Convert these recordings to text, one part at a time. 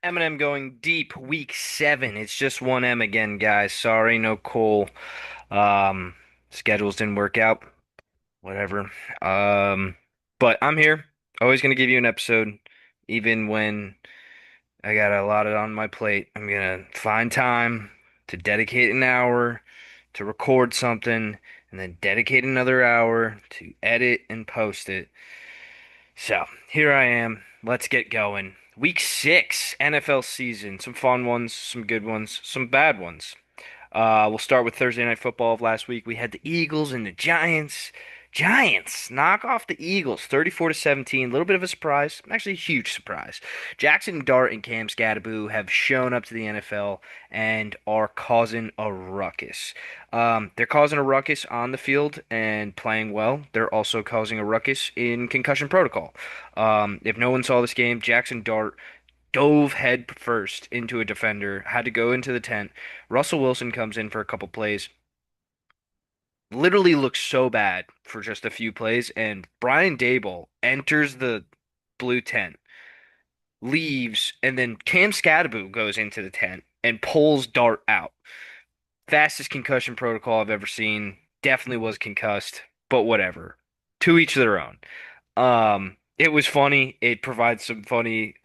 Eminem going deep, week 7. It's just one M again, guys. Sorry, no Cole. Um, Schedules didn't work out. Whatever. Um, but I'm here. Always gonna give you an episode, even when I got a lot on my plate. I'm gonna find time to dedicate an hour to record something, and then dedicate another hour to edit and post it. So here I am. Let's get going. Week 6 NFL season. Some fun ones, some good ones, some bad ones. We'll start with Thursday Night Football of last week. We had the Eagles and the Giants. Giants knock off the Eagles 34 to 17. A little bit of a surprise, actually a huge surprise. Jackson Dart and Cam Skattebo have shown up to the NFL and are causing a ruckus. They're causing a ruckus on the field and playing well. They're also causing a ruckus in concussion protocol. If no one saw this game, Jackson Dart dove head first into a defender, had to go into the tent. Russell Wilson comes in for a couple plays, literally looks so bad for just a few plays, and Brian Daboll enters the blue tent, leaves, and then Cam Skattebo goes into the tent and pulls Dart out. Fastest concussion protocol I've ever seen. Definitely was concussed, but whatever. To each their own. It was funny. It provides some funny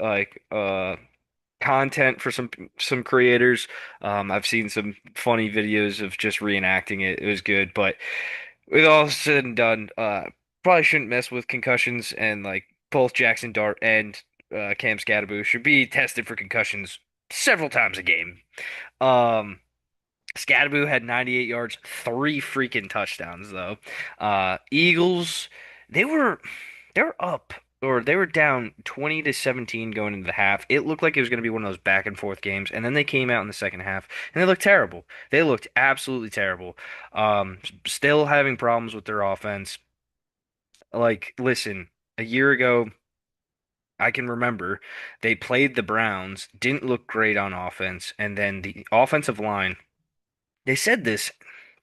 content for some creators. I've seen some funny videos of just reenacting it. It was good, but with all said and done, probably shouldn't mess with concussions, and like both Jackson Dart and Cam Skattebo should be tested for concussions several times a game. Um, Skattebo had 98 yards, three freaking touchdowns though. Eagles, they were they were up or they were down 20 to 17 going into the half. It looked like it was going to be one of those back and forth games, and then they came out in the second half and they looked terrible. They looked absolutely terrible. Still having problems with their offense. Like, listen, a year ago, I can remember they played the Browns, didn't look great on offense, and then the offensive line, they said this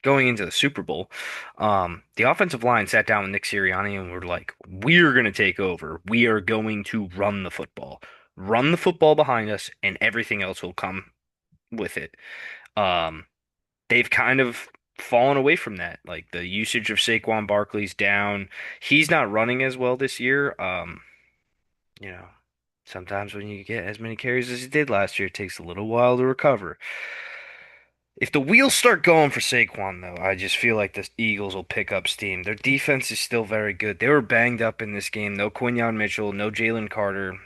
going into the Super Bowl. The offensive line sat down with Nick Sirianni and were like, "We're going to take over. We are going to run the football. Run the football behind us, and everything else will come with it." Um, they've kind of fallen away from that. Like the usage of Saquon Barkley's down. He's not running as well this year. You know, sometimes when you get as many carries as he did last year, it takes a little while to recover. If the wheels start going for Saquon, though, I just feel like the Eagles will pick up steam. Their defense is still very good. They were banged up in this game. No Quinyon Mitchell, no Jalen Carter.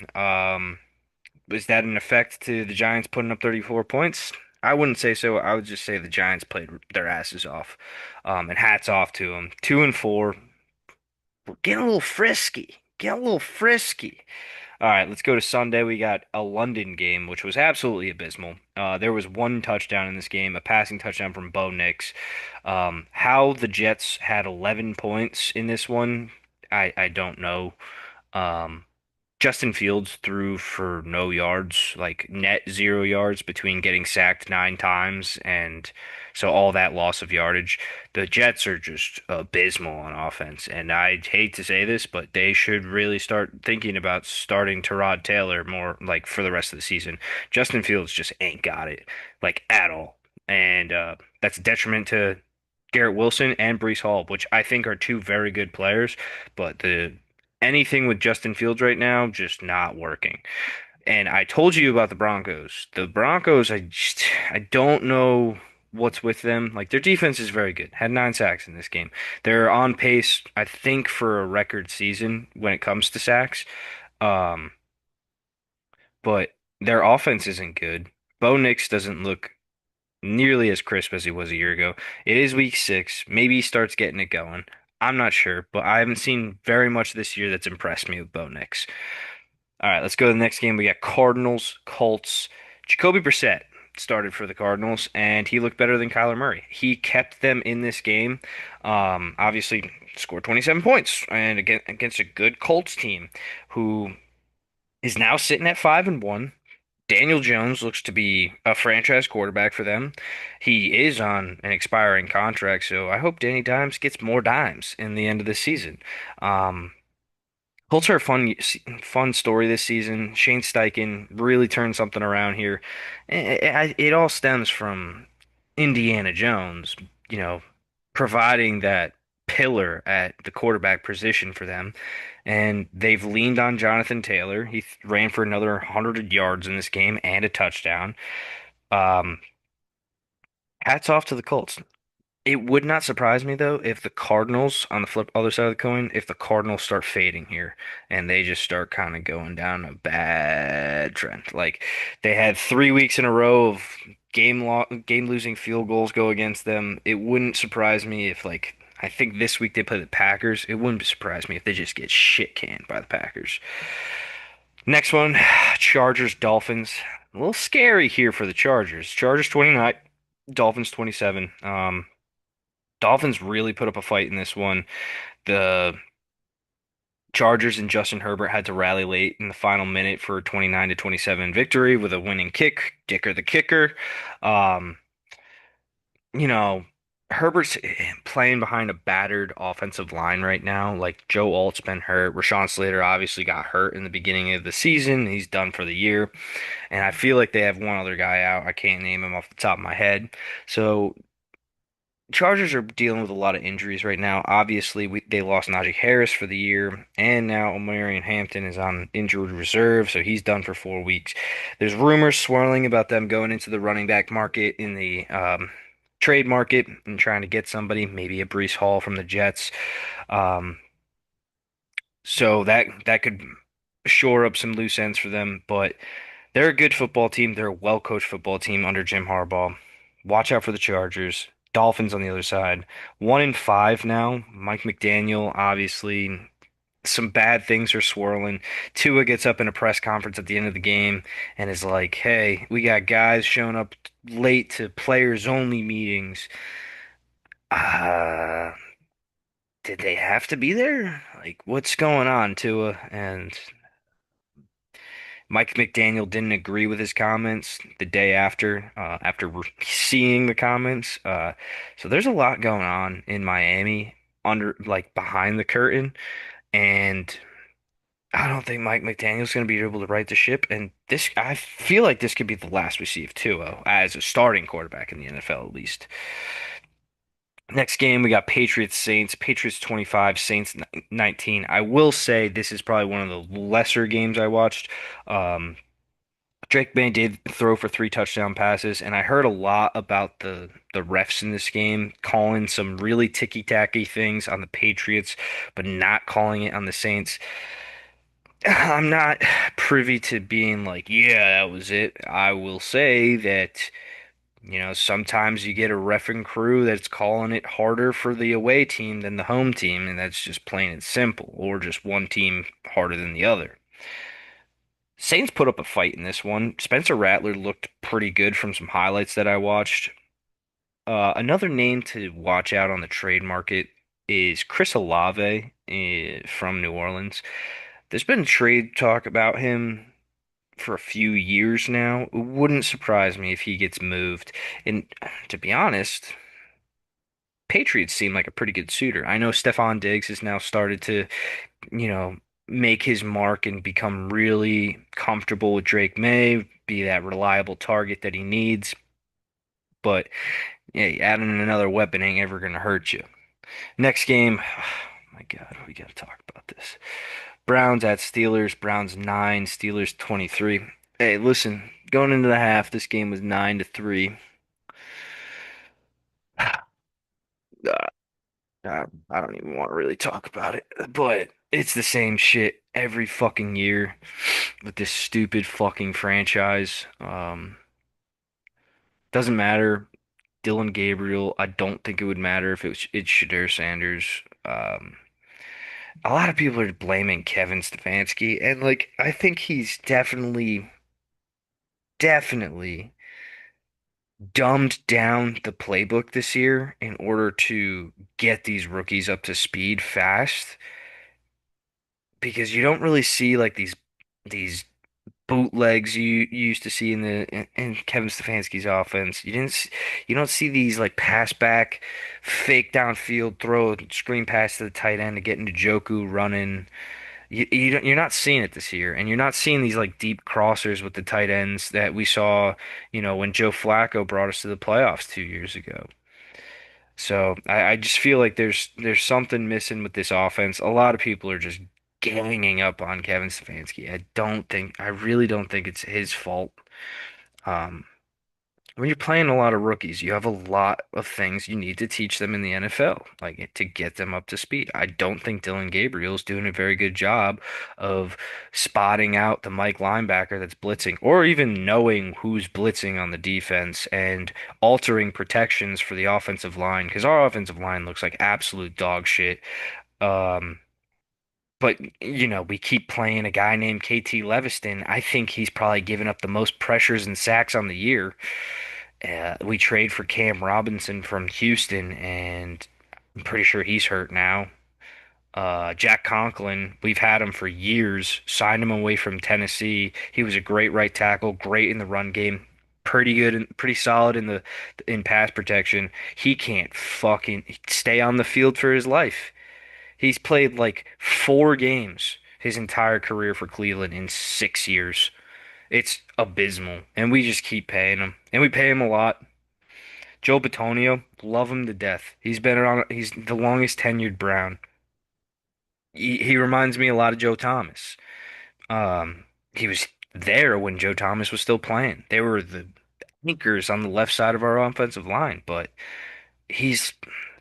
Was that an effect to the Giants putting up 34 points? I wouldn't say so. I would just say the Giants played their asses off. And hats off to them. 2-4. We're getting a little frisky. Getting a little frisky. All right, let's go to Sunday. We got a London game, which was absolutely abysmal. There was one touchdown in this game, a passing touchdown from Bo Nix. How the Jets had 11 points in this one, I don't know. Um, Justin Fields threw for no yards, like net 0 yards between getting sacked 9 times, and so all that loss of yardage. The Jets are just abysmal on offense, and I hate to say this, but they should really start thinking about starting Tyrod Taylor more like for the rest of the season. Justin Fields just ain't got it, like at all, and that's a detriment to Garrett Wilson and Breece Hall, which I think are two very good players, but the anything with Justin Fields right now just not working. And I told you about the Broncos. The Broncos, I don't know what's with them. Like their defense is very good. Had 9 sacks in this game. They're on pace, I think, for a record season when it comes to sacks. Um, but their offense isn't good. Bo Nix doesn't look nearly as crisp as he was a year ago. It is week 6. Maybe he starts getting it going. I'm not sure, but I haven't seen very much this year that's impressed me with Bo Nix. All right, let's go to the next game. We got Cardinals, Colts. Jacoby Brissett started for the Cardinals, and he looked better than Kyler Murray. He kept them in this game. Obviously, scored 27 points, and against a good Colts team, who is now sitting at 5-1. Daniel Jones looks to be a franchise quarterback for them. He is on an expiring contract, so I hope Danny Dimes gets more dimes in the end of the season. Um, Colts are a fun story this season. Shane Steichen really turned something around here. It all stems from Indiana Jones, you know, providing that pillar at the quarterback position for them. And they've leaned on Jonathan Taylor. He ran for another 100 yards in this game and a touchdown. Um, Hats off to the Colts. It would not surprise me though if the Cardinals on the flip other side of the coin, if the Cardinals start fading here and they just start kind of going down a bad trend. Like they had 3 weeks in a row of game losing field goals go against them. It wouldn't surprise me if like I think this week they play the Packers. It wouldn't surprise me if they just get shit canned by the Packers. Next one, Chargers Dolphins. A little scary here for the Chargers. Chargers 29, Dolphins 27. Dolphins really put up a fight in this one. The Chargers and Justin Herbert had to rally late in the final minute for a 29 to 27 victory with a winning kick, Dicker the kicker. Um, you know, Herbert's playing behind a battered offensive line right now. Like Joe Alt's been hurt. Rashawn Slater obviously got hurt in the beginning of the season. He's done for the year. And I feel like they have one other guy out. I can't name him off the top of my head. So Chargers are dealing with a lot of injuries right now. Obviously, they lost Najee Harris for the year, and now Omarion Hampton is on injured reserve, so he's done for 4 weeks. There's rumors swirling about them going into the running back market in the trade market and trying to get somebody, maybe a Breece Hall from the Jets. Um, so that could shore up some loose ends for them, but they're a good football team. They're a well-coached football team under Jim Harbaugh. Watch out for the Chargers. Dolphins on the other side. 1-5 now. Mike McDaniel, obviously, some bad things are swirling. Tua gets up in a press conference at the end of the game and is like, "Hey, we got guys showing up late to players only meetings. Uh, did they have to be there? Like, what's going on, Tua?" And Mike McDaniel didn't agree with his comments the day after seeing the comments. So there's a lot going on in Miami under, like, behind the curtain, and I don't think Mike McDaniel's going to be able to right the ship. And this, I feel like this could be the last we see of Tua as a starting quarterback in the NFL, at least. Next game, we got Patriots Saints. Patriots 25, Saints 19. I will say this is probably one of the lesser games I watched. Um, Drake May did throw for 3 touchdown passes, and I heard a lot about the refs in this game calling some really ticky-tacky things on the Patriots, but not calling it on the Saints. I'm not privy to being like, yeah, that was it. I will say that, sometimes you get a reffing crew that's calling it harder for the away team than the home team, and that's just plain and simple, or just one team harder than the other. Saints put up a fight in this one. Spencer Rattler looked pretty good from some highlights that I watched. Another name to watch out on the trade market is Chris Olave from New Orleans. There's been trade talk about him for a few years now. It wouldn't surprise me if he gets moved. And to be honest, Patriots seem like a pretty good suitor. I know Stephon Diggs has now started to, you know, make his mark and become really comfortable with Drake May, be that reliable target that he needs. But yeah, adding another weapon ain't ever gonna hurt you. Next game, oh my God, we gotta talk about this. Browns at Steelers. Browns 9, Steelers 23. Hey, listen, going into the half, this game was 9-3. I don't even want to really talk about it, but it's the same shit every fucking year with this stupid fucking franchise. Doesn't matter. Dylan Gabriel, I don't think it would matter if it's Shedeur Sanders. A lot of people are blaming Kevin Stefanski, and like I think he's definitely dumbed down the playbook this year in order to get these rookies up to speed fast because you don't really see like these bootlegs you used to see in Kevin Stefanski's offense. You don't see these like pass back, fake downfield throw, screen pass to the tight end to get into Njoku running. You're not seeing it this year, and you're not seeing these like deep crossers with the tight ends that we saw, when Joe Flacco brought us to the playoffs 2 years ago. So I just feel like there's something missing with this offense. A lot of people are just ganging up on Kevin Stefanski. I really don't think it's his fault. Um, when you're playing a lot of rookies, you have a lot of things you need to teach them in the NFL, like to get them up to speed. I don't think Dylan Gabriel's doing a very good job of spotting out the Mike linebacker that's blitzing, or even knowing who's blitzing on the defense and altering protections for the offensive line, because our offensive line looks like absolute dog shit. Um, but we keep playing a guy named KT Leviston. I think he's probably given up the most pressures and sacks on the year. We trade for Cam Robinson from Houston, and I'm pretty sure he's hurt now. Jack Conklin, we've had him for years, signed him away from Tennessee. He was a great right tackle, great in the run game, pretty good and pretty solid in pass protection. He can't fucking stay on the field for his life. He's played like 4 games his entire career for Cleveland in 6 years. It's abysmal, and we just keep paying him, and we pay him a lot. Joe Bitonio, love him to death. He's the longest tenured Brown. He reminds me a lot of Joe Thomas. He was there when Joe Thomas was still playing. They were the anchors on the left side of our offensive line, but he's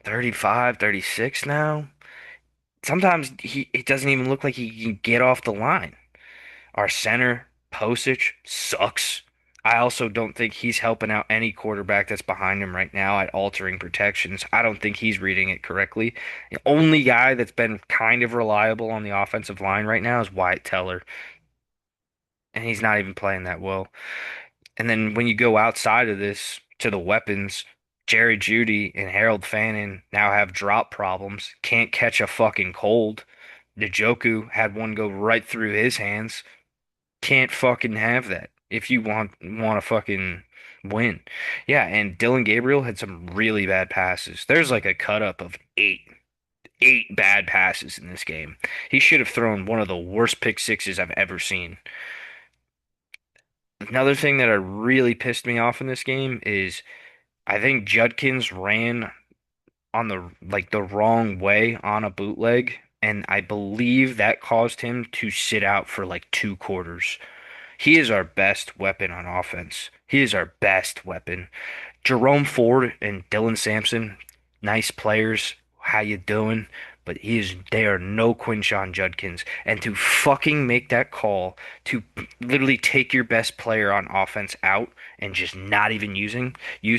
35, 36 now. Sometimes it doesn't even look like he can get off the line. Our center, Posich, sucks. I also don't think he's helping out any quarterback that's behind him right now at altering protections. I don't think he's reading it correctly. The only guy that's been kind of reliable on the offensive line right now is Wyatt Teller, and he's not even playing that well. And then when you go outside of this to the weapons, Jerry Jeudy and Harold Fannin now have drop problems, can't catch a fucking cold. Njoku had one go right through his hands. Can't fucking have that if you want to fucking win. Yeah, and Dylan Gabriel had some really bad passes. There's like a cut up of eight bad passes in this game. He should have thrown one of the worst pick sixes I've ever seen. Another thing that really pissed me off in this game is I think Judkins ran on the wrong way on a bootleg, and I believe that caused him to sit out for like 2 quarters. He is our best weapon on offense. He is our best weapon. Jerome Ford and Dylan Sampson, nice players. How you doing? But they are no Quinshon Judkins. And to fucking make that call to literally take your best player on offense out and just not even use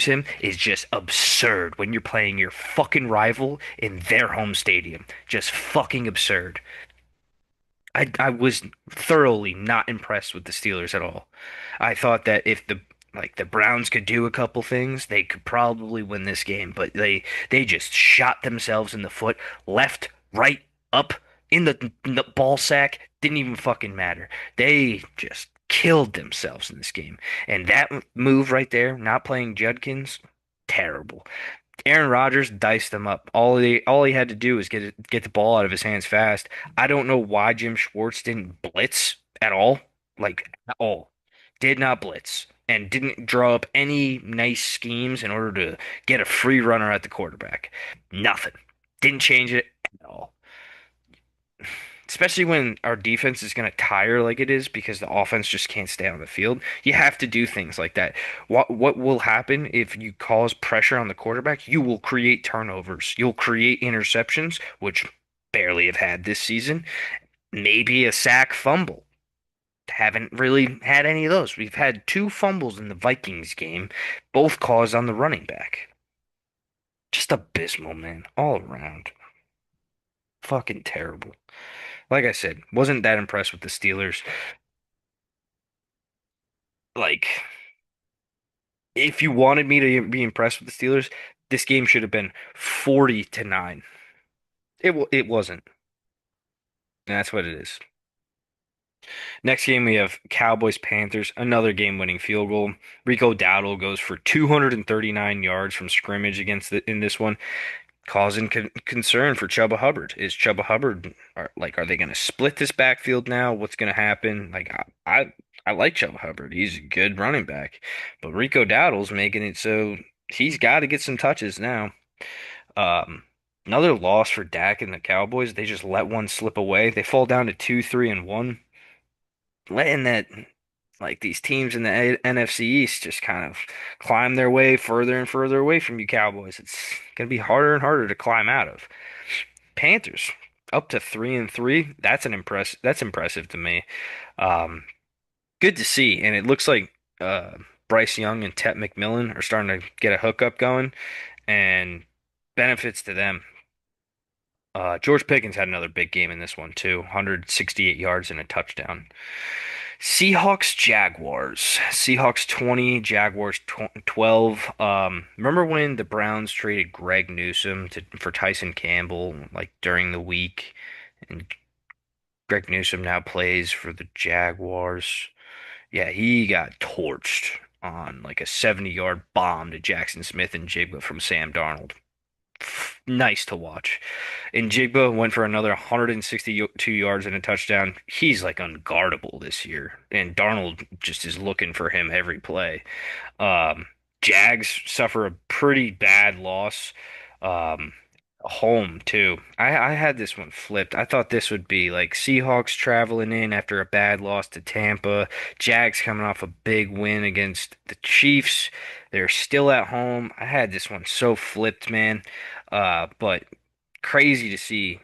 him is just absurd when you're playing your fucking rival in their home stadium. Just fucking absurd. I was thoroughly not impressed with the Steelers at all. I thought that if the Browns could do a couple things, they could probably win this game, but they just shot themselves in the foot, left, right, up, in the ball sack, didn't even fucking matter. They just killed themselves in this game. And that move right there, not playing Judkins, terrible. Aaron Rodgers diced them up. All he had to do was get the ball out of his hands fast. I don't know why Jim Schwartz didn't blitz at all, like at all. Did not blitz and didn't draw up any nice schemes in order to get a free runner at the quarterback. Nothing. Didn't change it at all. Especially when our defense is going to tire like it is because the offense just can't stay on the field. You have to do things like that. What will happen if you cause pressure on the quarterback? You will create turnovers. You'll create interceptions, which barely have had this season. Maybe a sack fumble. Haven't really had any of those. We've had 2 fumbles in the Vikings game, both caused on the running back. Just abysmal, man, all around. Fucking terrible. Like I said, wasn't that impressed with the Steelers. Like, if you wanted me to be impressed with the Steelers, this game should have been 40-9. It wasn't. And that's what it is. Next game we have Cowboys Panthers, another game-winning field goal. Rico Dowdle goes for 239 yards from scrimmage in this one. causing concern for Chuba Hubbard. Is Chuba Hubbard are they going to split this backfield now? What's going to happen? I like Chuba Hubbard. He's a good running back, but Rico Dowdle's making it so he's got to get some touches now. Um, Another loss for Dak and the Cowboys. They just let one slip away. They fall down to 2-3-1, letting that these teams in the NFC East just kind of climb their way further and further away from you Cowboys. It's going to be harder and harder to climb out of. Panthers up to 3-3. That's impressive to me. Um, Good to see, and it looks like Bryce Young and Tet McMillan are starting to get a hookup going, and benefits to them. George Pickens had another big game in this one too, 168 yards and a touchdown. Seahawks Jaguars. Seahawks 20, Jaguars 12. Remember when the Browns traded Greg Newsome for Tyson Campbell like during the week, and Greg Newsome now plays for the Jaguars. Yeah, he got torched on like a 70-yard bomb to Jackson Smith and Jigba from Sam Darnold. Nice to watch. And Jigba went for another 162 yards and a touchdown. He's like unguardable this year. And Darnold just is looking for him every play. Um, Jags suffer a pretty bad loss. Um, Home too. I had this one flipped. I thought this would be like Seahawks traveling in after a bad loss to Tampa. Jags coming off a big win against the Chiefs. They're still at home. I had this one so flipped, man. But crazy to see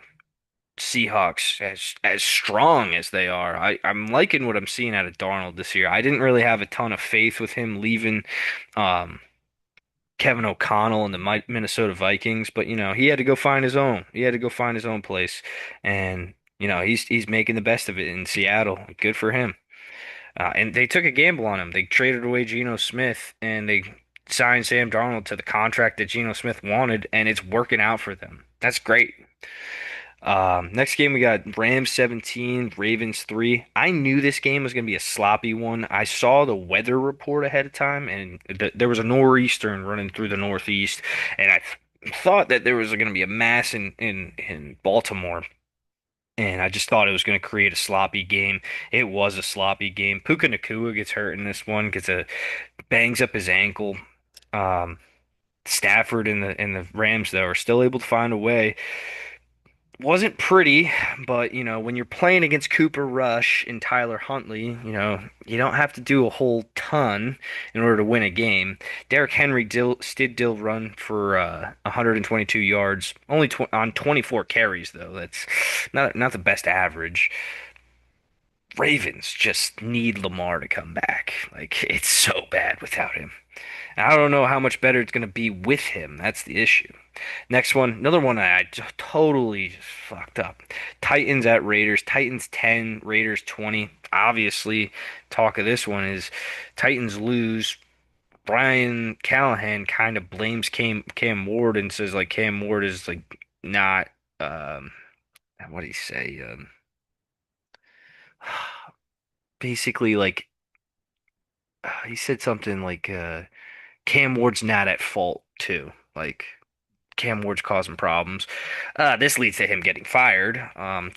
Seahawks as strong as they are. I'm liking what I'm seeing out of Darnold this year. I didn't really have a ton of faith with him leaving um Kevin O'Connell and the Minnesota Vikings, but he had to go find his own. He had to go find his own place, and he's making the best of it in Seattle. Good for him. And they took a gamble on him. They traded away Geno Smith, and they signed Sam Darnold to the contract that Geno Smith wanted, and it's working out for them. That's great. Next game we got Rams 17, Ravens 3. I knew this game was going to be a sloppy one. I saw the weather report ahead of time, and there was a nor'easter running through the Northeast, and I th thought that there was going to be a mass in Baltimore. And I just thought it was going to create a sloppy game. It was a sloppy game. Puka Nacua gets hurt in this one, bangs up his ankle. Um, Stafford and the Rams though are still able to find a way. Wasn't pretty, but when you're playing against Cooper Rush and Tyler Huntley, you don't have to do a whole ton in order to win a game. Derrick Henry did run for 122 yards, only tw on 24 carries though. That's not the best average. Ravens just need Lamar to come back. Like it's so bad without him. And I don't know how much better it's going to be with him. That's the issue. Next one, another one that I just totally just fucked up. Titans at Raiders. Titans 10, Raiders 20. Obviously, talk of this one is Titans lose. Brian Callahan kind of blames Cam Ward and says like Cam Ward is like not um what do you say? Basically like he said something like Cam Ward's not at fault too. Like Cam Ward's causing problems. This leads to him getting fired.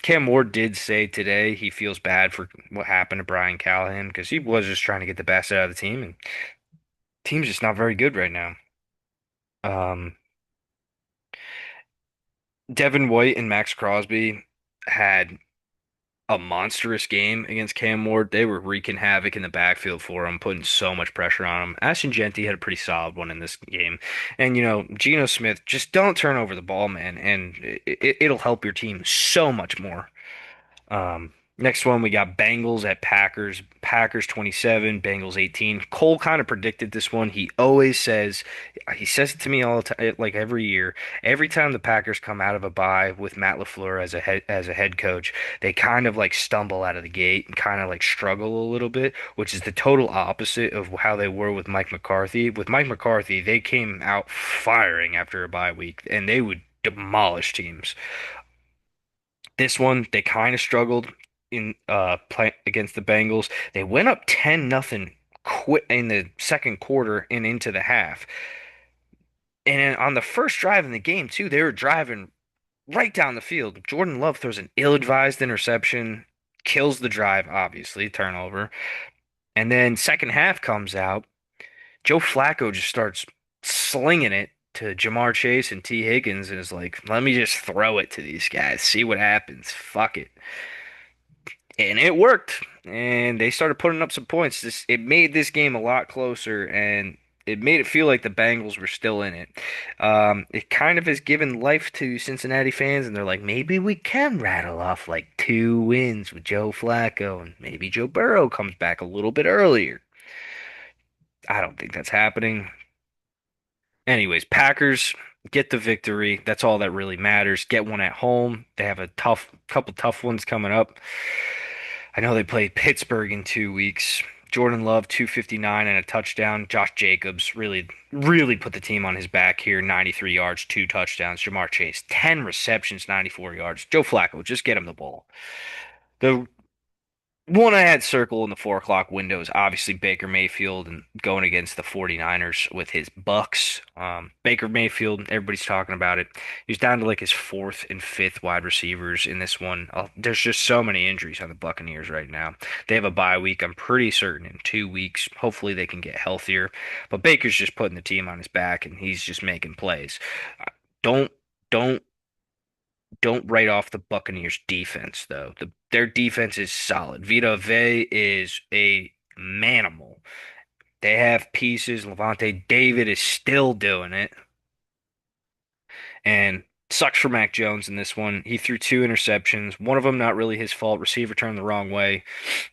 Cam Ward did say today he feels bad for what happened to Brian Callahan because he was just trying to get the best out of the team, and team's just not very good right now. Um, Devin White and Max Crosby had a monstrous game against Cam Ward. They were wreaking havoc in the backfield for him, putting so much pressure on him. Ashton Genty had a pretty solid one in this game. And, Geno Smith, just don't turn over the ball, man, and it'll help your team so much more. Next one, we got Bengals at Packers. Packers 27, Bengals 18. Cole kind of predicted this one. He says it to me all the time, like every year. Every time the Packers come out of a bye with Matt LaFleur as a head coach, they kind of like stumble out of the gate and kind of like struggle a little bit, which is the total opposite of how they were with Mike McCarthy. With Mike McCarthy, they came out firing after a bye week, and they would demolish teams. This one, they kind of struggled in play against the Bengals. They went up 10 nothing quit in the second quarter and into the half. And then on the first drive in the game, too, they were driving right down the field. Jordan Love throws an ill-advised interception, kills the drive, obviously, turnover. And then second half comes out. Joe Flacco just starts slinging it to Jamar Chase and T. Higgins and is like, let me just throw it to these guys, see what happens. Fuck it. And it worked. And they started putting up some points. It made this game a lot closer and it made it feel like the Bengals were still in it. It kind of has given life to Cincinnati fans, and they're like, maybe we can rattle off like 2 wins with Joe Flacco, and maybe Joe Burrow comes back a little bit earlier. I don't think that's happening. Anyways, Packers get the victory. That's all that really matters. Get one at home. They have a couple tough ones coming up. I know they play Pittsburgh in 2 weeks. Jordan Love, 259 and a touchdown. Josh Jacobs really put the team on his back here. 93 yards, 2 touchdowns. Jamar Chase, 10 receptions, 94 yards. Joe Flacco, just get him the ball. The one I had circle in the 4 o'clock window is obviously Baker Mayfield and going against the 49ers with his Bucks. Baker Mayfield, everybody's talking about it. He's down to like his fourth and fifth wide receivers in this one. There's just so many injuries on the Buccaneers right now. They have a bye week, I'm pretty certain, in 2 weeks. Hopefully they can get healthier. But Baker's just putting the team on his back and he's just making plays. Uh, Don't don't don't write off the Buccaneers defense though. Their defense is solid. Vita Vea is a manimal. They have pieces. Levante David is still doing it. And sucks for Mac Jones in this one. He threw 2 interceptions. One of them not really his fault. Receiver turned the wrong way.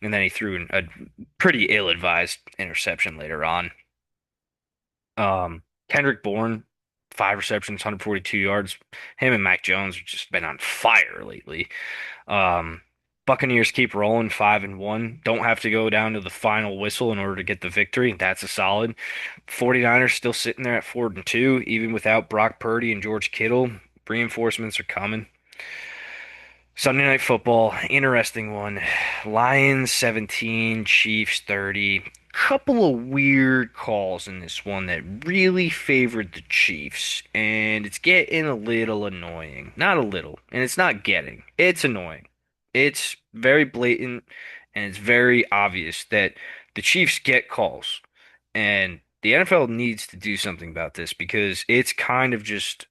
And then he threw a pretty ill-advised interception later on. Kendrick Bourne, 5 receptions, 142 yards. Him and Mac Jones have just been on fire lately. Um, Buccaneers keep rolling 5-1. Don't have to go down to the final whistle in order to get the victory. That's a solid. 49ers still sitting there at 4-2, even without Brock Purdy and George Kittle. Reinforcements are coming. Sunday Night Football, interesting one. Lions 17, Chiefs 30. Couple of weird calls in this one that really favored the Chiefs, and it's getting a little annoying. Not a little, and it's not getting. It's annoying. It's very blatant, and it's very obvious that the Chiefs get calls, and the NFL needs to do something about this because it's kind of just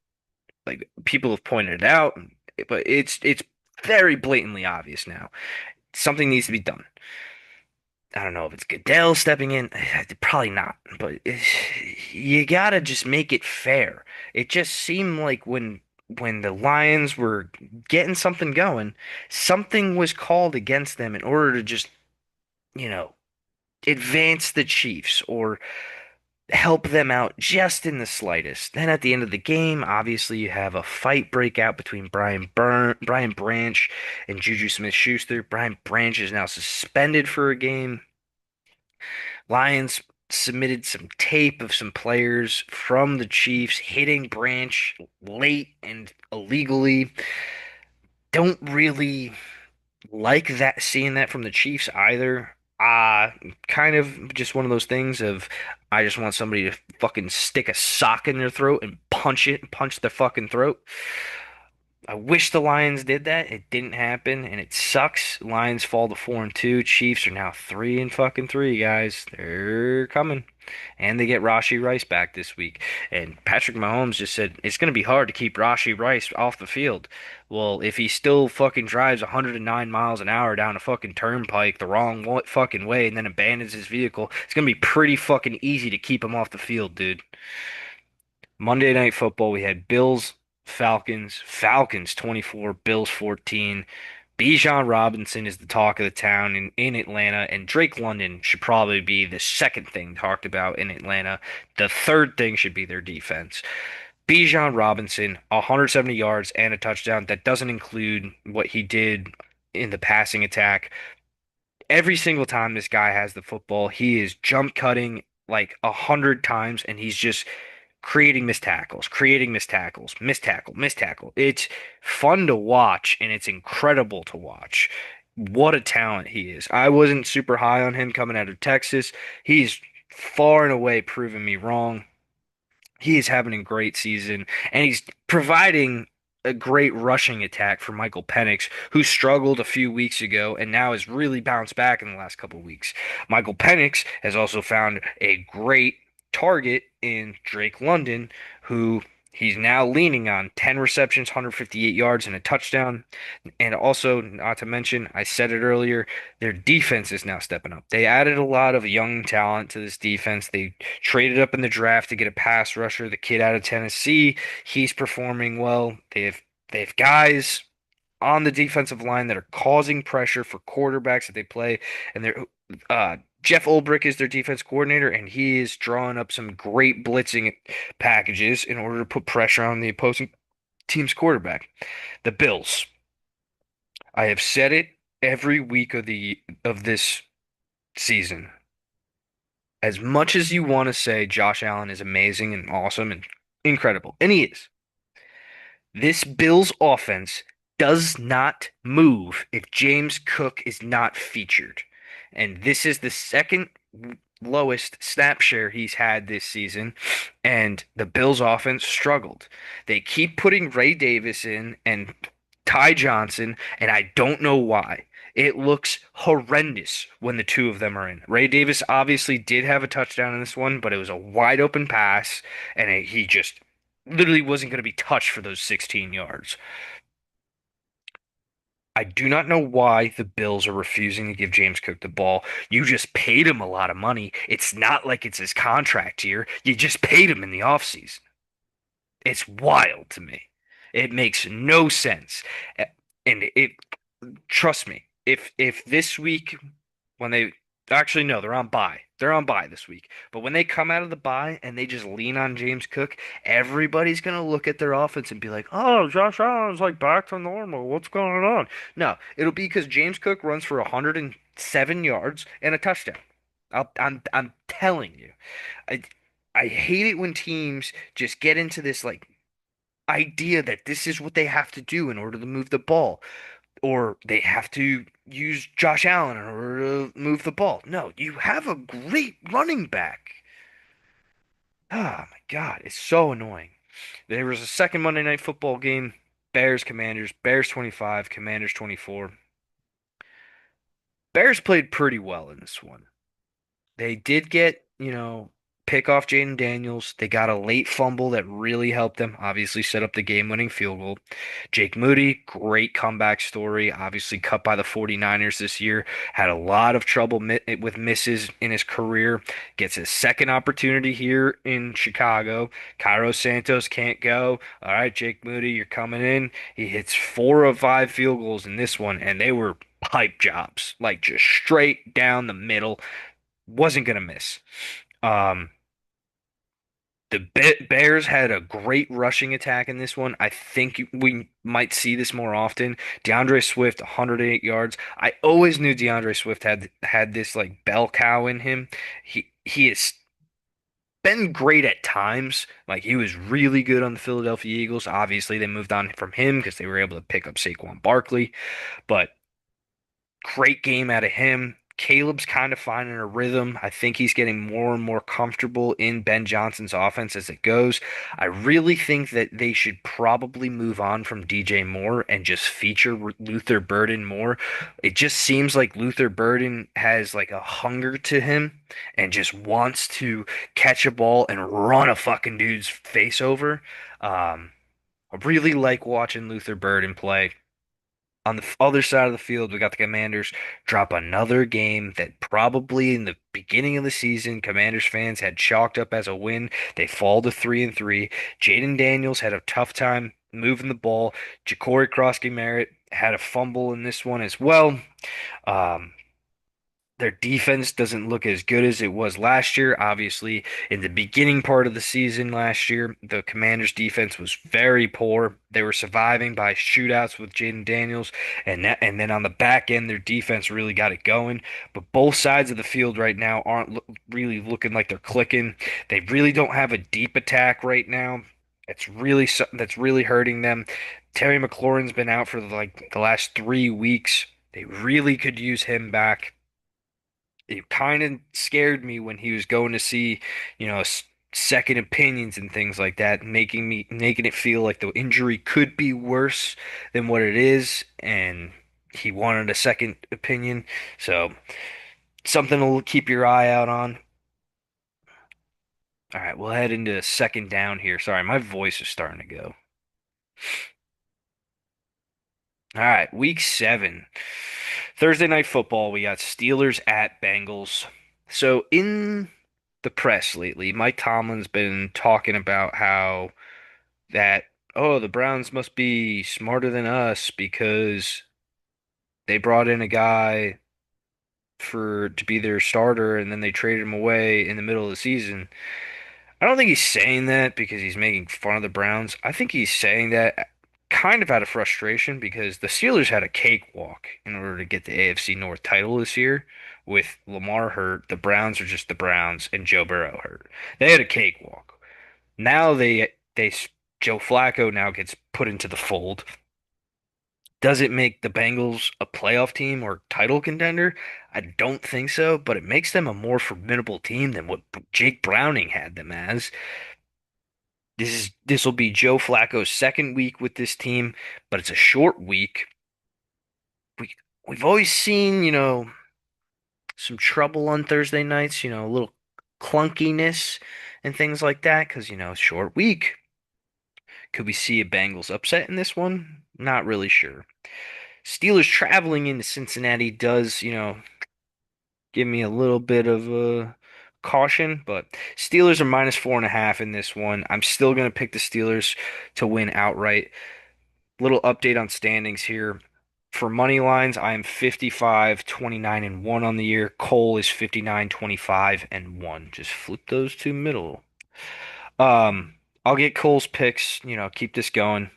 like people have pointed it out, but it's very blatantly obvious now. Something needs to be done. I don't know if it's Goodell stepping in, probably not, but you gotta just make it fair. It just seemed like when the Lions were getting something going, something was called against them in order to just, you know, advance the Chiefs or help them out just in the slightest. Then at the end of the game, obviously you have a fight break out between Brian Branch and Juju Smith-Schuster. Brian Branch is now suspended for a game. Lions submitted some tape of some players from the Chiefs hitting Branch late and illegally. Don't really like that seeing that from the Chiefs either. Kind of just one of those things of I just want somebody to fucking stick a sock in their throat and punch their fucking throat. I wish the Lions did that. It didn't happen, and it sucks. Lions fall to 4-2. Chiefs are now 3-3, guys. They're coming. And they get Rashee Rice back this week. And Patrick Mahomes just said it's going to be hard to keep Rashee Rice off the field. Well, if he still fucking drives 109 miles an hour down a fucking turnpike the wrong fucking way and then abandons his vehicle, it's going to be pretty fucking easy to keep him off the field, dude. Monday Night Football, we had Bills, Falcons, Falcons 24, Bills 14. Bijan Robinson is the talk of the town in Atlanta, and Drake London should probably be the second thing talked about in Atlanta. The third thing should be their defense. Bijan Robinson, 170 yards and a touchdown. That doesn't include what he did in the passing attack. Every single time this guy has the football, he is jump cutting like 100 times, and he's just creating missed tackles, missed tackle, missed tackle. It's fun to watch and it's incredible to watch. What a talent he is. I wasn't super high on him coming out of Texas. He's far and away proven me wrong. He is having a great season, and he's providing a great rushing attack for Michael Penix, who struggled a few weeks ago and now has really bounced back in the last couple of weeks. Michael Penix has also found a great target in Drake London, who he's now leaning on 10 receptions, 158 yards, and a touchdown. And also, not to mention, I said it earlier, their defense is now stepping up. They added a lot of young talent to this defense. They traded up in the draft to get a pass rusher, the kid out of Tennessee. He's performing well. They have guys on the defensive line that are causing pressure for quarterbacks that they play, and they're Jeff Ulbrich is their defense coordinator, and he is drawing up some great blitzing packages in order to put pressure on the opposing team's quarterback. The Bills. I have said it every week of this season. As much as you want to say Josh Allen is amazing and awesome and incredible, and he is, this Bills offense does not move if James Cook is not featured. And this is the second lowest snap share he's had this season, and the Bills offense struggled. They keep putting Ray Davis in and Ty Johnson, and I don't know why. It looks horrendous when the two of them are in. Ray Davis obviously did have a touchdown in this one, but it was a wide open pass, and he just literally wasn't going to be touched for those 16 yards. I do not know why the Bills are refusing to give James Cook the ball. You just paid him a lot of money. It's not like it's his contract year. You just paid him in the offseason. It's wild to me. It makes no sense. And it trust me, if this week when they actually no, they're on bye. They're on bye this week. But when they come out of the bye and they just lean on James Cook, everybody's gonna look at their offense and be like, "Oh, Josh Allen's like back to normal. What's going on?" No, it'll be because James Cook runs for 107 yards and a touchdown. I'm telling you. I I hate it when teams just get into this like idea that this is what they have to do in order to move the ball, or they have to use Josh Allen in order to move the ball. No, you have a great running back. Oh my God, it's so annoying. There was a second Monday Night Football game, Bears Commanders, Bears 25, Commanders 24. Bears played pretty well in this one. They did get, pick off Jaden Daniels. They got a late fumble that really helped them, obviously set up the game-winning field goal. Jake Moody, great comeback story, obviously cut by the 49ers this year, had a lot of trouble with misses in his career, gets his second opportunity here in Chicago. Cairo Santos can't go. All right, Jake Moody, you're coming in. He hits 4 of 5 field goals in this one, and they were pipe jobs, like just straight down the middle. Wasn't gonna miss. Um, the Bears had a great rushing attack in this one. I think we might see this more often. DeAndre Swift, 108 yards. I always knew DeAndre Swift had this like bell cow in him. He has been great at times. Like he was really good on the Philadelphia Eagles. Obviously, they moved on from him because they were able to pick up Saquon Barkley, but great game out of him. Caleb's kind of finding a rhythm. I think he's getting more and more comfortable in Ben Johnson's offense as it goes. I really think that they should probably move on from DJ Moore and just feature Luther Burden more. It just seems like Luther Burden has like a hunger to him and just wants to catch a ball and run a fucking dude's face over. I really like watching Luther Burden play. On the other side of the field, we got the Commanders drop another game that probably in the beginning of the season, Commanders fans had chalked up as a win. They fall to 3-3. Jaden Daniels had a tough time moving the ball. Ja'Cory Cross-Merritt had a fumble in this one as well. Um, their defense doesn't look as good as it was last year. Obviously, in the beginning part of the season last year, the Commanders' defense was very poor. They were surviving by shootouts with Jaden Daniels, and then on the back end, their defense really got it going. But both sides of the field right now aren't really looking like they're clicking. They really don't have a deep attack right now. It's really something that's really hurting them. Terry McLaurin's been out for like the last 3 weeks. They really could use him back. It kind of scared me when he was going to see, you know, second opinions and things like that, making it feel like the injury could be worse than what it is, and he wanted a second opinion. So something to keep your eye out on. All right, we'll head into second down here. Sorry, my voice is starting to go. All right, week 7. Thursday night football, we got Steelers at Bengals. So in the press lately, Mike Tomlin's been talking about how that, oh, the Browns must be smarter than us because they brought in a guy for to be their starter and then they traded him away in the middle of the season. I don't think he's saying that because he's making fun of the Browns. I think he's saying that kind of out of frustration because the Steelers had a cakewalk in order to get the AFC North title this year. With Lamar hurt, the Browns are just the Browns and Joe Burrow hurt. They had a cakewalk. Now they Joe Flacco now gets put into the fold. Does it make the Bengals a playoff team or title contender? I don't think so, but it makes them a more formidable team than what Jake Browning had them as. This will be Joe Flacco's second week with this team, but it's a short week. We we've always seen, some trouble on Thursday nights, a little clunkiness and things like that, because, short week. Could we see a Bengals upset in this one? Not really sure. Steelers traveling into Cincinnati does, give me a little bit of a caution, but Steelers are -4.5 in this one. I'm still going to pick the Steelers to win outright. Little update on standings here. For money lines, I am 55, 29, and 1 on the year. Cole is 59, 25, and 1. Just flip those two middle. Um, I'll get Cole's picks, keep this going.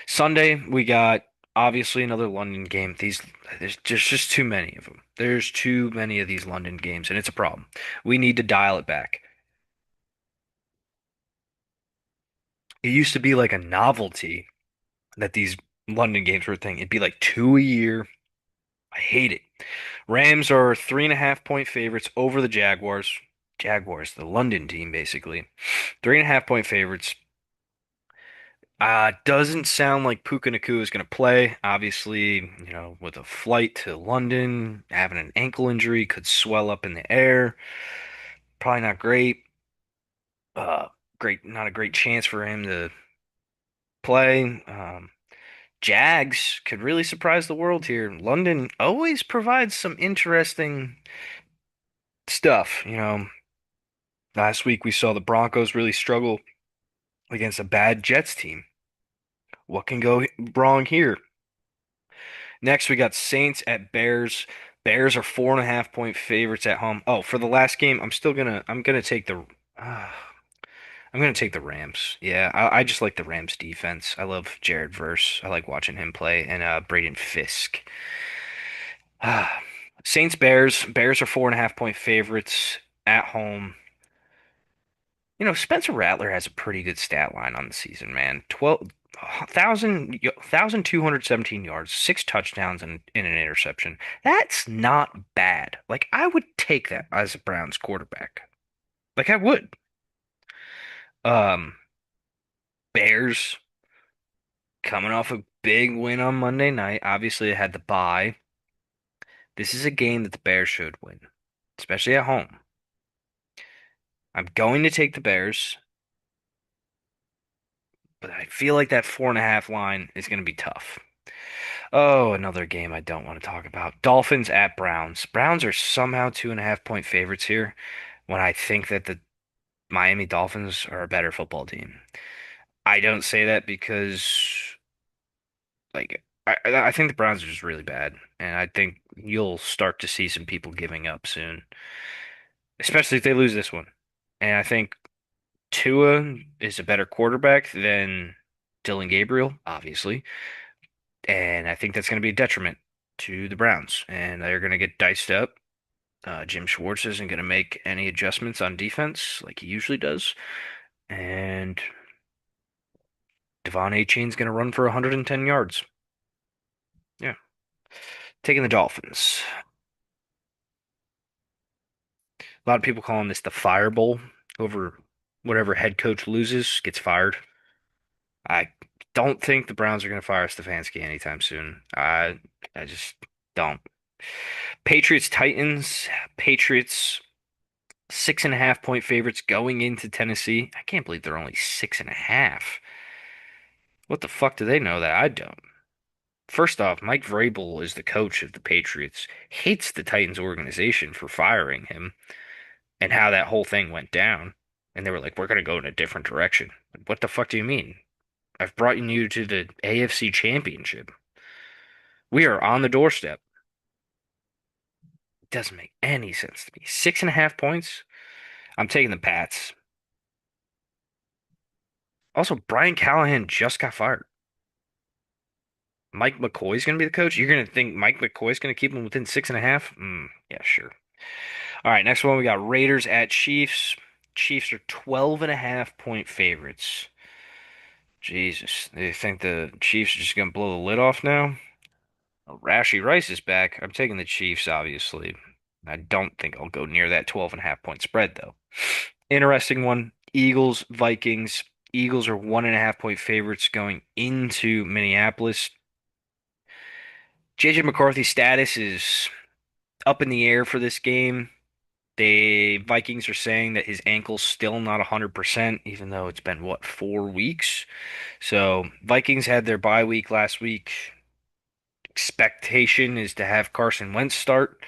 Sunday, we got obviously another London game. There's just too many of them. There's too many of these London games, and it's a problem. We need to dial it back. It used to be like a novelty that these London games were a thing. It'd be like two a year. I hate it. Rams are 3.5 point favorites over the Jaguars. Jaguars, the London team, basically. 3.5 point favorites. Doesn't sound like Puka Nacua is going to play. Obviously, with a flight to London, having an ankle injury, could swell up in the air. Probably not great. Uh, not a great chance for him to play. Jags could really surprise the world here. London always provides some interesting stuff. Last week we saw the Broncos really struggle against a bad Jets team. What can go wrong here? Next, we got Saints at Bears. Bears are 4.5 point favorites at home. Oh, for the last game, I'm gonna take uh, I'm gonna take the Rams. Yeah, I just like the Rams defense. I love Jared Verse. I like watching him play, and Braden Fisk. Ah, Saints Bears. Bears are 4.5 point favorites at home. Spencer Rattler has a pretty good stat line on the season, man. 1,217 yards, 6 touchdowns, and an interception. That's not bad. Like, I would take that as a Browns quarterback. Like, I would. Um, Bears coming off a big win on Monday night. Obviously, they had the bye. This is a game that the Bears should win, especially at home. I'm going to take the Bears, but I feel like that 4.5 line is going to be tough. Oh, another game I don't want to talk about. Dolphins at Browns. Browns are somehow 2.5 point favorites here when I think that the Miami Dolphins are a better football team. I don't say that because, like, I think the Browns are just really bad, and I think you'll start to see some people giving up soon, especially if they lose this one. And I think Tua is a better quarterback than Dylan Gabriel, obviously. And I think that's going to be a detriment to the Browns, and they're going to get diced up. Jim Schwartz isn't going to make any adjustments on defense like he usually does, and Devon Achane's going to run for 110 yards. Yeah, taking the Dolphins. A lot of people calling this the Fire Bowl. Whoever, whatever head coach loses gets fired. I don't think the Browns are going to fire Stefanski anytime soon. I just don't. Patriots Titans. Patriots 6.5 point favorites going into Tennessee. I can't believe they're only 6.5. What the fuck do they know that I don't? First off, Mike Vrabel is the coach of the Patriots. Hates the Titans organization for firing him and how that whole thing went down. And they were like, we're going to go in a different direction. What the fuck do you mean? I've brought you to the AFC Championship. We are on the doorstep. It doesn't make any sense to me. 6.5 points? I'm taking the Pats. Also, Brian Callahan just got fired. Mike McCoy's going to be the coach? You're going to think Mike McCoy's going to keep him within 6.5? Yeah, sure. All right, next one we got Raiders at Chiefs. Chiefs are 12.5 point favorites. Jesus, they think the Chiefs are just going to blow the lid off now? Well, Rashee Rice is back. I'm taking the Chiefs, obviously. I don't think I'll go near that 12.5 point spread, though. Interesting one. Eagles, Vikings. Eagles are 1.5 point favorites going into Minneapolis. JJ McCarthy's status is up in the air for this game. The Vikings are saying that his ankle's still not 100%, even though it's been, what, 4 weeks? So, Vikings had their bye week last week. Expectation is to have Carson Wentz start.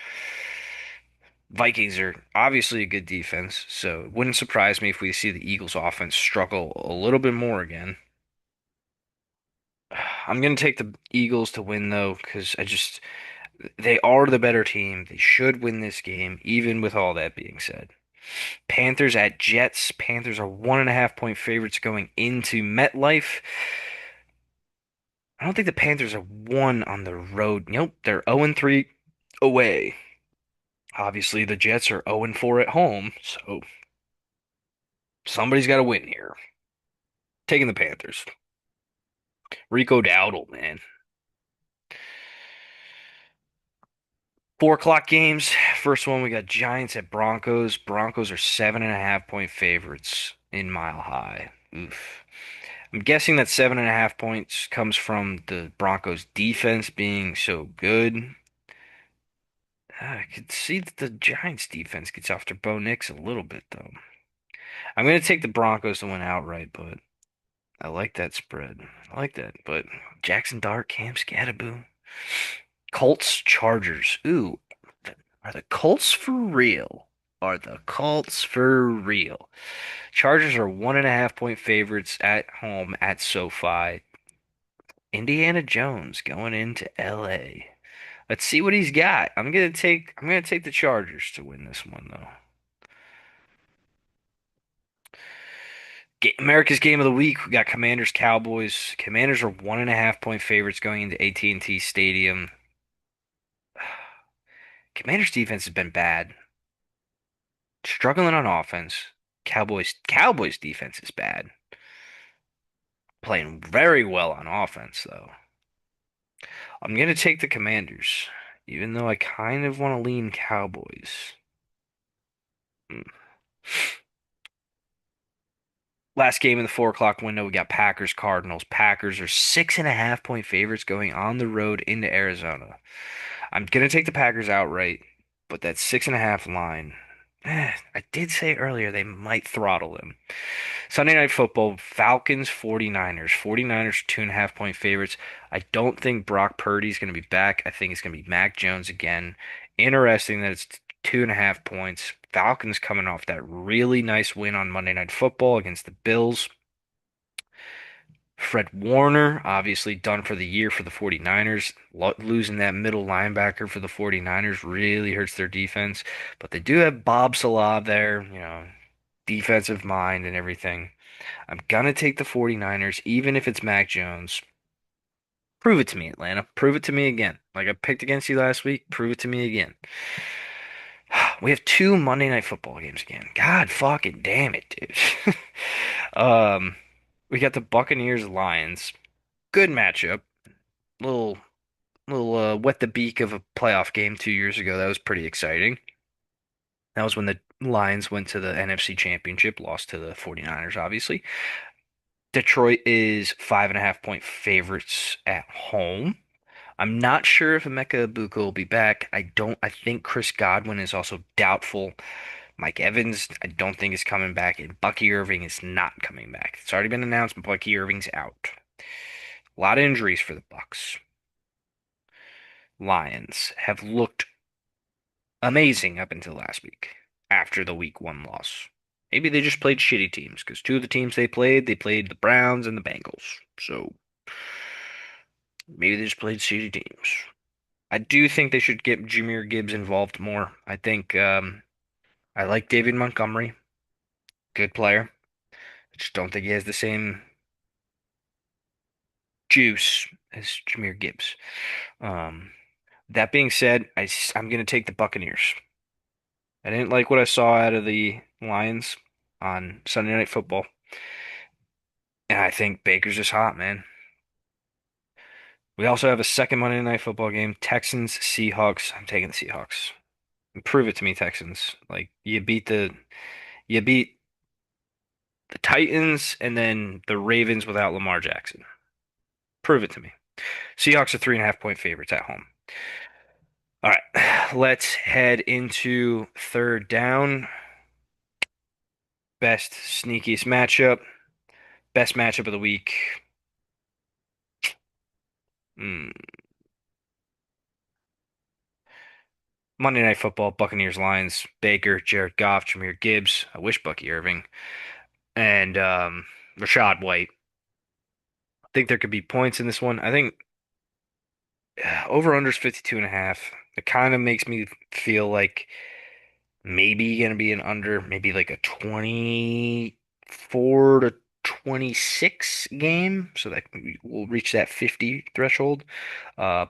Vikings are obviously a good defense, so it wouldn't surprise me if we see the Eagles offense struggle a little bit more again. I'm going to take the Eagles to win though, because they are the better team. They should win this game, even with all that being said. Panthers at Jets. Panthers are 1.5 point favorites going into MetLife. I don't think the Panthers are won on the road. Nope, they're 0-3 away. Obviously, the Jets are 0-4 at home, so somebody's got to win here. Taking the Panthers. Rico Dowdle, man. 4 o'clock games. First one, we got Giants at Broncos. Broncos are 7.5 point favorites in Mile High. Oof. I'm guessing that 7.5 points comes from the Broncos defense being so good. I could see that the Giants defense gets after Bo Nix a little bit, though. I'm going to take the Broncos to win outright, but I like that spread. I like that. But Jackson Dart, Cam Scatterboo. Colts, Chargers. Ooh, are the Colts for real? Are the Colts for real? Chargers are 1.5 point favorites at home at SoFi. Indiana Jones going into LA. Let's see what he's got. I'm gonna take the Chargers to win this one though. America's Game of the Week. We got Commanders Cowboys. Commanders are 1.5 point favorites going into AT&T Stadium. Commanders defense has been bad. Struggling on offense. Cowboys defense is bad. Playing very well on offense though. I'm gonna take the Commanders, even though I kind of want to lean Cowboys. Hmm. Last game in the 4 o'clock window, we got Packers Cardinals. Packers are 6.5 point favorites going on the road into Arizona. I'm gonna take the Packers outright, but that 6.5 line, I did say earlier they might throttle them. Sunday Night Football, Falcons 49ers. 49ers 2.5 point favorites. I don't think Brock Purdy's gonna be back. I think it's gonna be Mac Jones again. Interesting that it's 2.5 points. Falcons coming off that really nice win on Monday Night Football against the Bills. Fred Warner, obviously done for the year for the 49ers. Losing that middle linebacker for the 49ers really hurts their defense. But they do have Bob Salah there, defensive mind and everything. I'm gonna take the 49ers, even if it's Mac Jones. Prove it to me, Atlanta. Prove it to me again. Like I picked against you last week, prove it to me again. We have two Monday Night Football games again. God fucking damn it, dude. Um, we got the Buccaneers Lions. Good matchup. Little little wet the beak of a playoff game 2 years ago. That was pretty exciting. That was when the Lions went to the NFC Championship, lost to the 49ers, obviously. Detroit is 5.5 point favorites at home. I'm not sure if Emeka Ibuka will be back. I think Chris Godwin is also doubtful. Mike Evans, I don't think is coming back, and Bucky Irving is not coming back. It's already been announced, but Bucky Irving's out. A lot of injuries for the Bucks. Lions have looked amazing up until last week after the week one loss. Maybe they just played shitty teams because two of the teams they played the Browns and the Bengals. So maybe they just played shitty teams. I do think they should get Jahmyr Gibbs involved more. I think I like David Montgomery, good player. I just don't think he has the same juice as Jahmyr Gibbs. Um, that being said, I'm going to take the Buccaneers. I didn't like what I saw out of the Lions on Sunday Night Football, and I think Baker's just hot, man. We also have a second Monday Night Football game, Texans Seahawks. I'm taking the Seahawks. Prove it to me, Texans. Like you beat the Titans and then the Ravens without Lamar Jackson. Prove it to me. Seahawks are 3.5 point favorites at home. All right, let's head into third down. Best sneakiest matchup. Best matchup of the week. Hmm. Monday Night Football, Buccaneers, Lions, Baker, Jared Goff, Jahmyr Gibbs. I wish Bucky Irving and Rashad White. I think there could be points in this one. I think over unders 52 and a half. It kind of makes me feel like maybe gonna be an under, maybe like a 24 to 26 game, so that we'll reach that 50 threshold. Uh,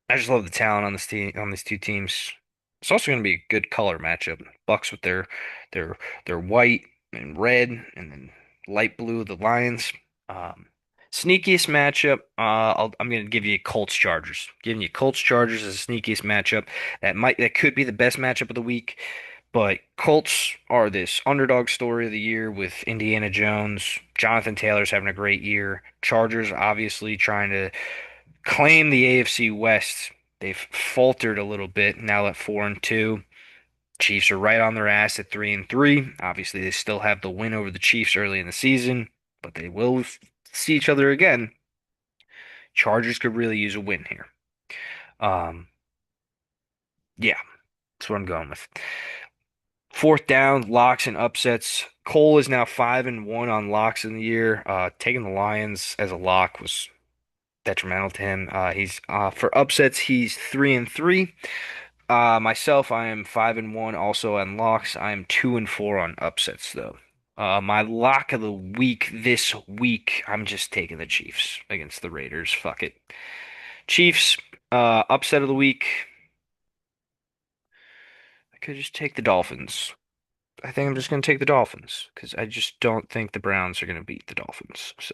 I just love the talent on this team, on these two teams. It's also going to be a good color matchup. Bucks with their their white and red, and then light blue, the Lions. Um, Sneakiest matchup. I'm going to give you Colts Chargers. Giving you Colts Chargers as the sneakiest matchup. That could be the best matchup of the week. But Colts are this underdog story of the year with Indiana Jones. Jonathan Taylor's having a great year. Chargers obviously trying to claim the AFC West. They've faltered a little bit now at 4-2. Chiefs are right on their ass at 3-3. Obviously, they still have the win over the Chiefs early in the season, but they will see each other again. Chargers could really use a win here. Um, yeah, that's what I'm going with. Fourth down, locks and upsets. Cole is now 5-1 on locks in the year. Taking the Lions as a lock was detrimental to him. He's for upsets, he's 3-3. Myself, I am 5-1 also on locks. I am 2-4 on upsets though. My lock of the week this week, I'm just taking the Chiefs against the Raiders. Fuck it. Chiefs, upset of the week. I could just take the Dolphins. I think I'm just going to take the Dolphins because I just don't think the Browns are going to beat the Dolphins. So,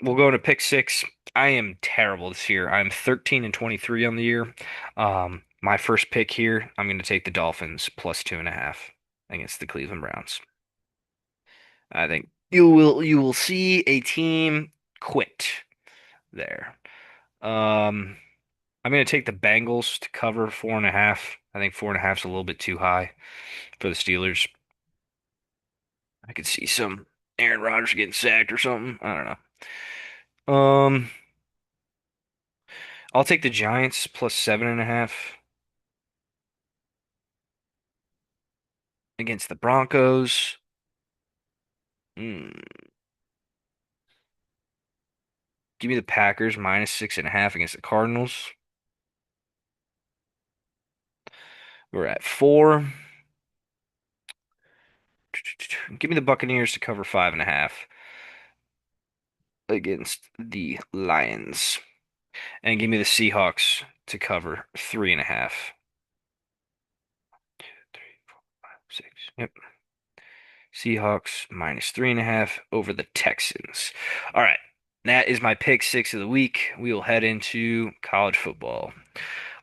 we'll go into pick six. I am terrible this year. I'm 13 and 23 on the year. My first pick here, I'm going to take the Dolphins plus 2.5 against the Cleveland Browns. I think you will see a team quit there. Um, I'm going to take the Bengals to cover 4.5. I think 4.5 is a little bit too high for the Steelers. I could see some Aaron Rodgers getting sacked or something. I don't know. I'll take the Giants plus 7.5 against the Broncos. Mm. Give me the Packers minus 6.5 against the Cardinals. We're at 4. Give me the Buccaneers to cover 5.5 against the Lions. And give me the Seahawks to cover 3.5. 3, 4, 5, 6. Yep. Seahawks minus 3.5 over the Texans. All right. That is my pick six of the week. We will head into college football.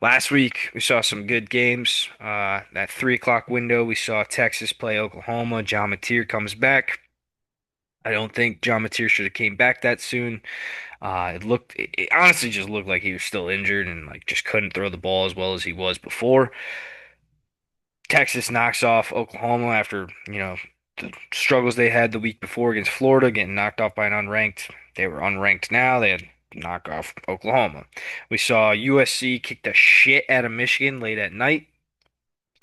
Last week we saw some good games. That 3 o'clock window, we saw Texas play Oklahoma. John Mateer comes back. I don't think John Mateer should have came back that soon. It honestly just looked like he was still injured and like just couldn't throw the ball as well as he was before. Texas knocks off Oklahoma after, the struggles they had the week before against Florida, getting knocked off by an unranked. They were unranked now. They had to knock off Oklahoma. We saw USC kick the shit out of Michigan late at night.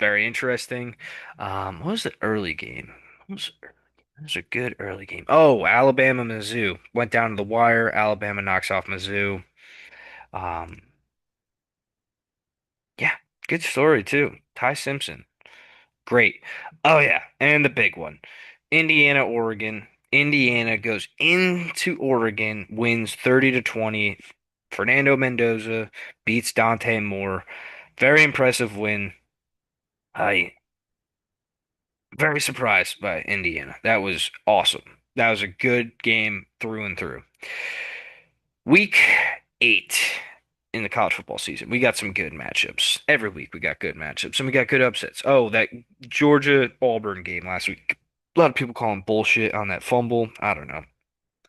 Very interesting. What was the early game? It was a good early game. Oh, Alabama, Mizzou. Went down to the wire. Alabama knocks off Mizzou. Um, yeah, good story too. Ty Simpson. Great. Oh yeah, and the big one. Indiana, Oregon. Indiana goes into Oregon, wins 30 to 20. Fernando Mendoza beats Dante Moore. Very impressive win. I very surprised by Indiana. That was awesome. That was a good game through and through. Week 8 in the college football season. We got some good matchups. Every week we got good matchups and we got good upsets. Oh, that Georgia Auburn game last week. A lot of people calling bullshit on that fumble. I don't know.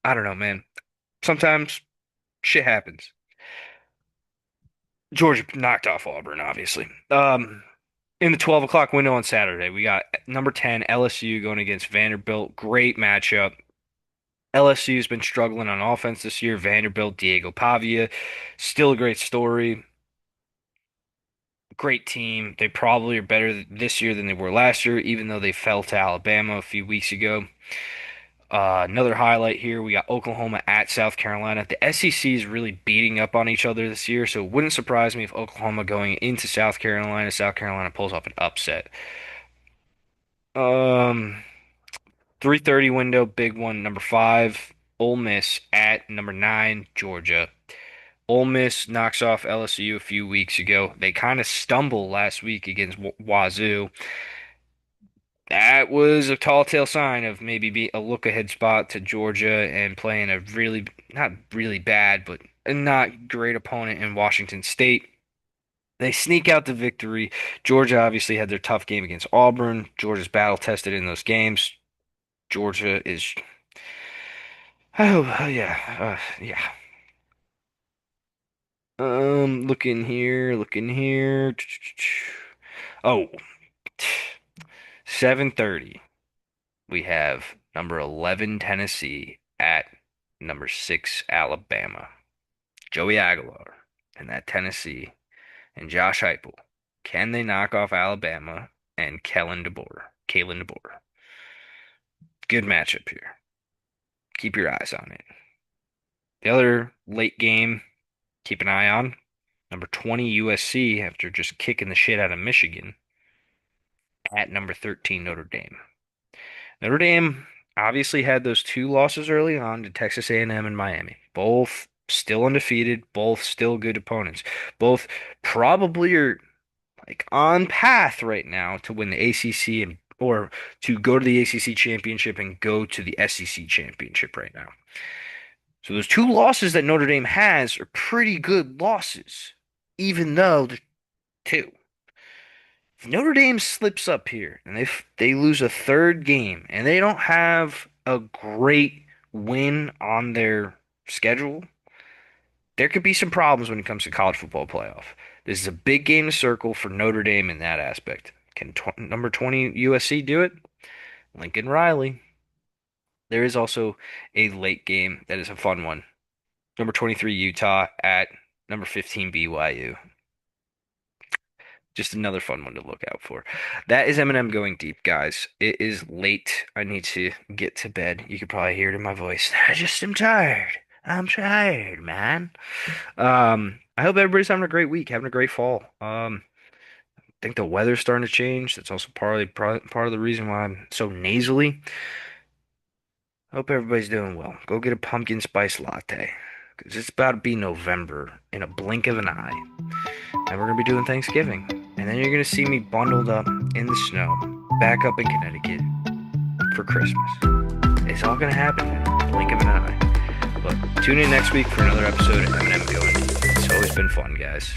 I don't know, man. Sometimes shit happens. Georgia knocked off Auburn, obviously. In the 12 o'clock window on Saturday, we got number 10 LSU going against Vanderbilt. Great matchup. LSU's been struggling on offense this year. Vanderbilt, Diego Pavia, still a great story. Great team. They probably are better this year than they were last year, even though they fell to Alabama a few weeks ago. Another highlight here, we got Oklahoma at South Carolina. The SEC is really beating up on each other this year, so it wouldn't surprise me if Oklahoma going into South Carolina pulls off an upset. Um, 3:30 window, big one, number 5, Ole Miss at number 9, Georgia. Ole Miss knocks off LSU a few weeks ago. They kind of stumbled last week against Wazoo. That was a tall tale sign of maybe be a look ahead spot to Georgia and playing a really, not really bad, but a not great opponent in Washington State. They sneak out the victory. Georgia obviously had their tough game against Auburn. Georgia's battle tested in those games. Georgia is, oh yeah, yeah. Looking here. Oh, 7:30. We have number 11 Tennessee at number 6 Alabama. Joey Aguilar and that Tennessee and Josh Heupel. Can they knock off Alabama and Kellen DeBoer? Kalen DeBoer. Good matchup here. Keep your eyes on it. The other late game, keep an eye on. Number 20 USC after just kicking the shit out of Michigan at number 13 Notre Dame. Notre Dame obviously had those 2 losses early on to Texas A&M and Miami. Both still undefeated, both still good opponents. Both probably are like on path right now to win the ACC and or to go to the ACC championship and go to the SEC championship right now. So those 2 losses that Notre Dame has are pretty good losses, even though they're 2. If Notre Dame slips up here and they lose a third game and they don't have a great win on their schedule, there could be some problems when it comes to college football playoff. This is a big game to circle for Notre Dame in that aspect. Can number 20 USC do it? Lincoln Riley. There is also a late game that is a fun one. Number 23 Utah at number 15 BYU. Just another fun one to look out for. That is Eminem going deep, guys. It is late. I need to get to bed. You could probably hear it in my voice. I just am tired. I'm tired, man. I hope everybody's having a great week, having a great fall. I think the weather's starting to change. That's also part of the reason why I'm so nasally. Hope everybody's doing well. Go get a pumpkin spice latte, because it's about to be November in a blink of an eye. And we're going to be doing Thanksgiving. And then you're going to see me bundled up in the snow, back up in Connecticut for Christmas. It's all going to happen in a blink of an eye. But tune in next week for another episode of Eminem Going. It's always been fun, guys.